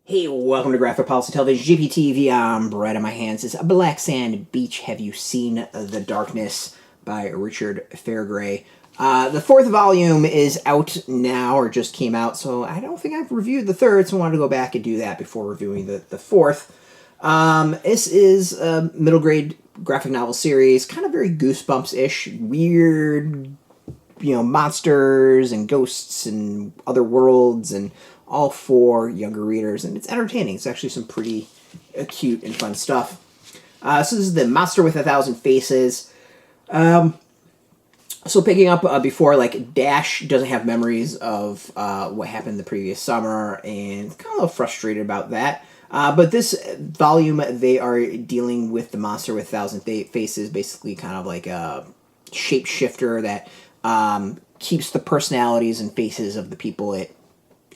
Hey, welcome to Graphic Policy Television, GPTV. I'm Brett in my hands. It's Black Sand Beach. Have you seen The Darkness by Richard Fairgray? The fourth volume is out now, or just came out, so I don't think I've reviewed the third, so I wanted to go back and do that before reviewing the fourth. This is a middle grade graphic novel series, kind of very Goosebumps-ish, weird, monsters and ghosts and other worlds, and all for younger readers, and it's entertaining. It's actually some pretty cute and fun stuff. So this is The Monster with 1,000 Faces. So picking up before, Dash doesn't have memories of what happened the previous summer, and kind of a little frustrated about that. But this volume, they are dealing with the Monster with 1,000 Faces, basically kind of like a shapeshifter that keeps the personalities and faces of the people it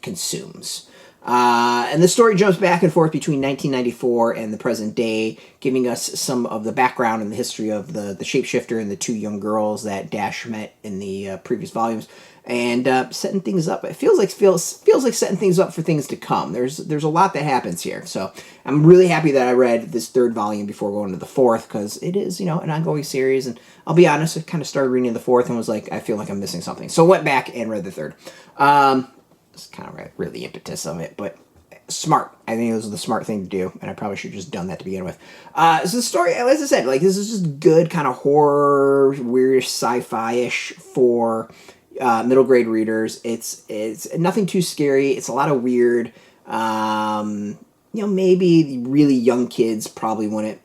consumes. And the story jumps back and forth between 1994 and the present day, giving us some of the background and the history of the shapeshifter and the two young girls that Dash met in the previous volumes, and setting things up. It feels like setting things up for things to come. There's a lot that happens here, so I'm really happy that I read this third volume before going to the fourth, because it is an ongoing series. And I'll be honest, I kind of started reading the fourth and was like, I feel like I'm missing something, so went back and read the third. It's kind of really the impetus of it, but smart. I think it was the smart thing to do, and I probably should have just done that to begin with. So the story, as I said, this is just good kind of horror, weird sci-fi-ish for middle grade readers. It's nothing too scary. It's a lot of weird. Maybe really young kids probably wouldn't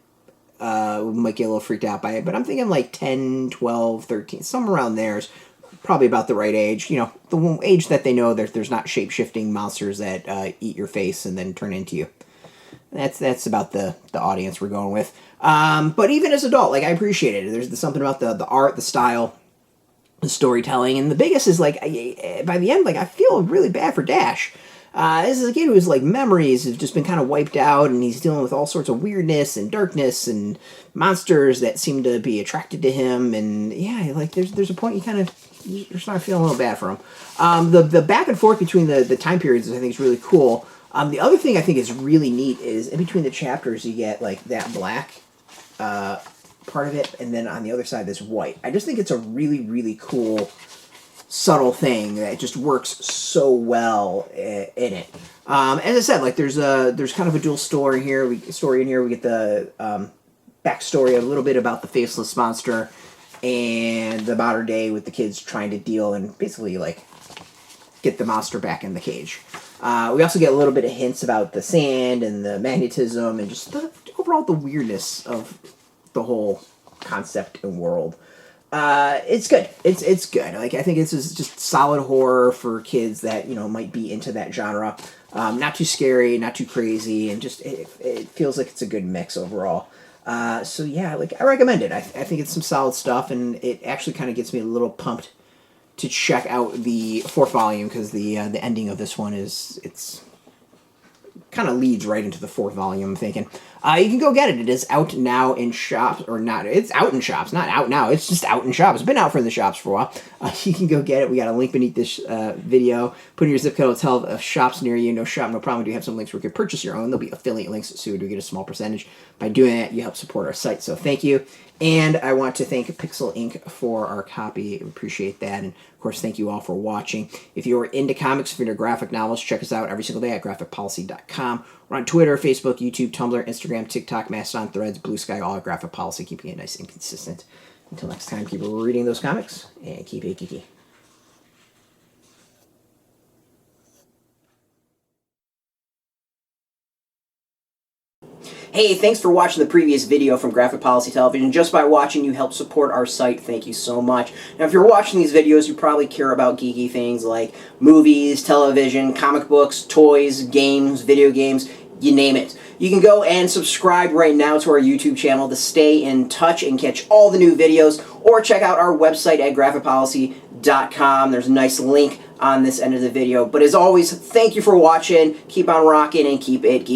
might get a little freaked out by it, but I'm thinking 10, 12, 13, somewhere around there is probably about the right age. The age that they know that there's not shape-shifting monsters that eat your face and then turn into you. That's about the audience we're going with. But even as an adult, I appreciate it. There's something about the art, the style, the storytelling, and the biggest is by the end, I feel really bad for Dash. This is a kid whose memories have just been kind of wiped out, and he's dealing with all sorts of weirdness and darkness and monsters that seem to be attracted to him. And yeah, there's a point you're starting to feel a little bad for him. The back and forth between the time periods, I think, is really cool. The other thing I think is really neat is in between the chapters you get that black part of it, and then on the other side this white. I just think it's a really, really cool, subtle thing that just works so well in it. As I said, there's kind of a dual story in here. We get the backstory, a little bit about the faceless monster, and the modern day with the kids trying to deal and basically get the monster back in the cage. We also get a little bit of hints about the sand and the magnetism and just overall the weirdness of the whole concept and world. It's good. It's good. I think this is just solid horror for kids that might be into that genre. Not too scary, not too crazy, and just it feels like it's a good mix overall. So yeah, I recommend it. I think it's some solid stuff, and it actually kind of gets me a little pumped to check out the fourth volume, because the ending of this one it's kind of leads right into the fourth volume, I'm thinking. You can go get it. It is out now in shops, or not. It's out in shops, not out now. It's just out in shops. It's been out for the shops for a while. You can go get it. We got a link beneath this video. Put in your zip code. It'll tell shops near you. No shop, no problem. We do have some links where you can purchase your own. There'll be affiliate links, so we do get a small percentage. By doing that, you help support our site. So thank you. And I want to thank Pixel Inc. for our copy. We appreciate that. And, of course, thank you all for watching. If you're into comics, if you're into graphic novels, check us out every single day at graphicpolicy.com. We're on Twitter, Facebook, YouTube, Tumblr, Instagram, TikTok, Mastodon, Threads, Blue Sky, all at Graphic Policy, keeping it nice and consistent. Until next time, keep reading those comics, and keep it geeky. Hey, thanks for watching the previous video from Graphic Policy Television. Just by watching, you help support our site. Thank you so much. Now, if you're watching these videos, you probably care about geeky things like movies, television, comic books, toys, games, video games, you name it. You can go and subscribe right now to our YouTube channel to stay in touch and catch all the new videos, or check out our website at graphicpolicy.com. There's a nice link on this end of the video. But as always, thank you for watching. Keep on rocking and keep it geeky.